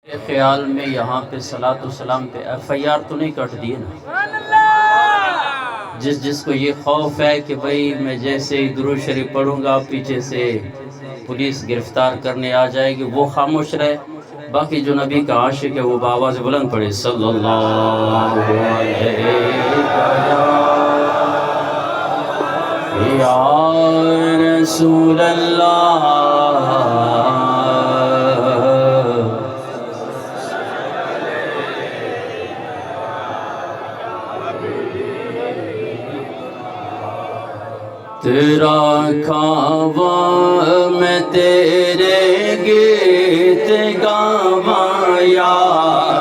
میرے خیال میں یہاں پہ صلاۃ و سلام پہ ایف آئی آر تو نہیں کٹ دیے نا؟ جس کو یہ خوف ہے کہ بھئی میں جیسے ہی درود شریف پڑھوں گا پیچھے سے پولیس گرفتار کرنے آ جائے گی، وہ خاموش رہے، باقی جو نبی کا عاشق ہے وہ بآواز بلند پڑھے صلی اللہ علیہ یا رسول اللہ۔ تیرا کھاواں میں تیرے گیت گاواں یا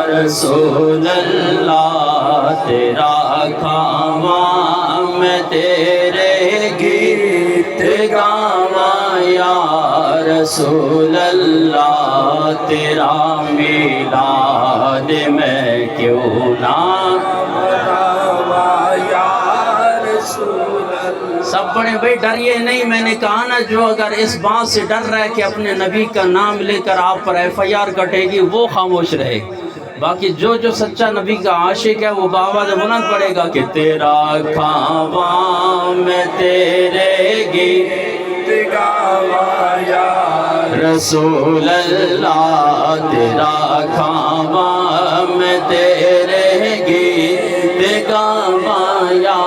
رسول اللہ، تیرا کھاواں میں تیرے گیت گاواں یا رسول اللہ، تیرا میلاد میں کیوں نہ مناواں یا رسول اللہ۔ سب پڑھیں بھئی، ڈریے نہیں، میں نے کہا نا جو اگر اس بات سے ڈر رہا ہے کہ اپنے نبی کا نام لے کر آپ پر ایف آئی آر کٹے گی وہ خاموش رہے، باقی جو سچا نبی کا عاشق ہے وہ بآواز بلند پڑے گا کہ تیرا کھاواں میں تیرے گیت گاواں یا رسول اللہ، تیرا کھاواں میں تیرے گیت گاواں یا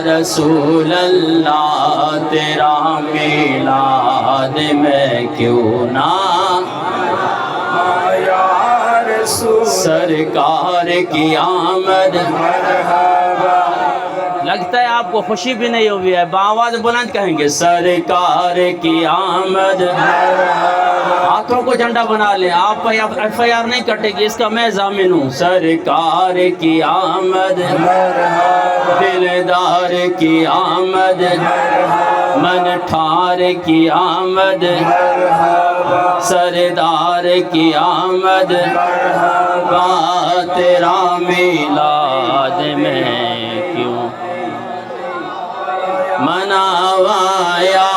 رسول اللہ، تیرا میلاد میں کیوں نہ یا رسول، سرکار کی آمد مرحبا۔ لگتا ہے آپ کو خوشی بھی نہیں ہوئی ہے، بآواز بلند کہیں گے سرکار کی آمد مرحبا۔ ہاتھوں کو جھنڈا بنا لیں، آپ پر ایف آئی آر نہیں کٹے گی، اس کا میں ضامن ہوں۔ سرکار کی آمد مرحبا، دلدار کی آمد مرحبا، من ٹھار کی آمد مرحبا، سردار کی آمد مرحبا، تیرا میلاد میں کیوں مناواں یا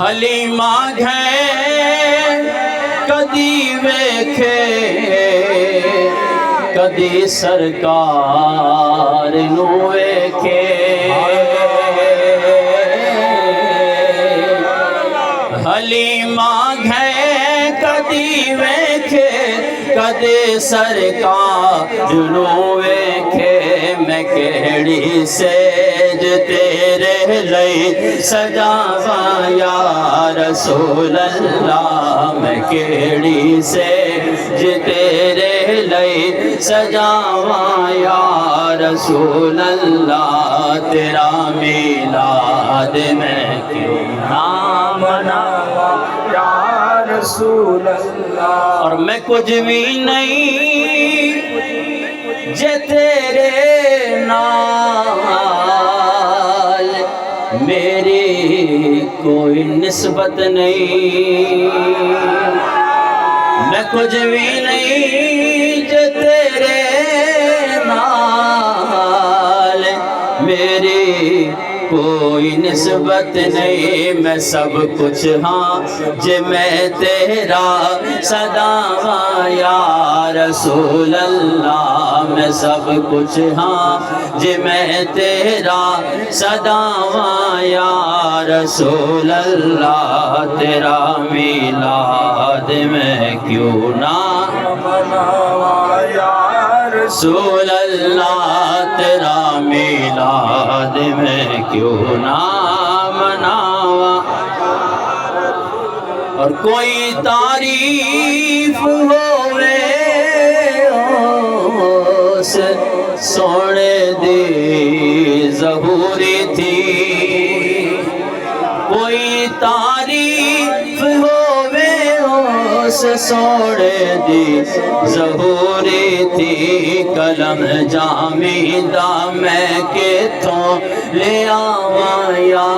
حلیمہ گھے کدی ویکھے کدی سرکار نو ویکھے، حلیمہ گھے کدی ویکھے کدی سرکار نو ویکھے، میں کیڑی سیج تیرے لئی سجاواں یا رسول اللہ، میں کیڑی سیج تیرے لئی سجاواں یا رسول اللہ، تیرا میلاد میں کیوں نہ مناواں یا رسول اللہ۔ اور میں کچھ بھی نہیں جے تیرے نال میری کوئی نسبت نہیں، میں کچھ بھی نہیں جے تیرے نال میری کوئی نسبت نہیں، میں سب کچھ ہاں جے میں تیرا صداواں یا رسول اللہ، میں سب کچھ ہاں جے میں تیرا صداواں یا رسول اللہ، تیرا میلاد میں کیوں نہ مناواں یا رسول اللہ، تیرا میلاد میں کیوں نہ مناواں۔ اور کوئی تعریف ہووے اس سونے دی ظہوری تھی، کوئی تعریف ہووے اس سونے دی ظہوری تھی، قلم جامیدہ میں کتوں لے آواں یا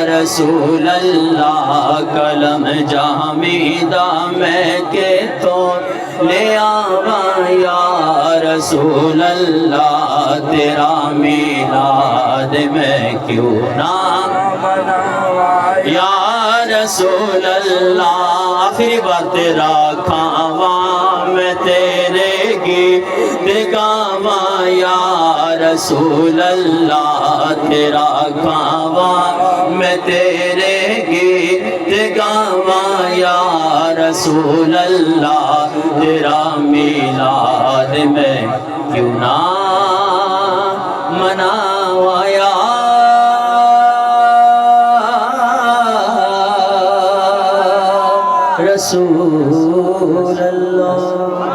رسول اللہ، قلم جامیدہ میں کتوں لے آواں یا رسول اللہ، تیرا میلاد میں کیوں نہ مناواں یا رسول اللہ آخری بار تیرا کھاواں میں تیرے گیت گاواں یا رسول اللہ تیرا کھاواں میں تیرے گیت گاواں یا رسول اللہ تیرا میلاد میں کیوں نہ مناواں یا رسول اللہ.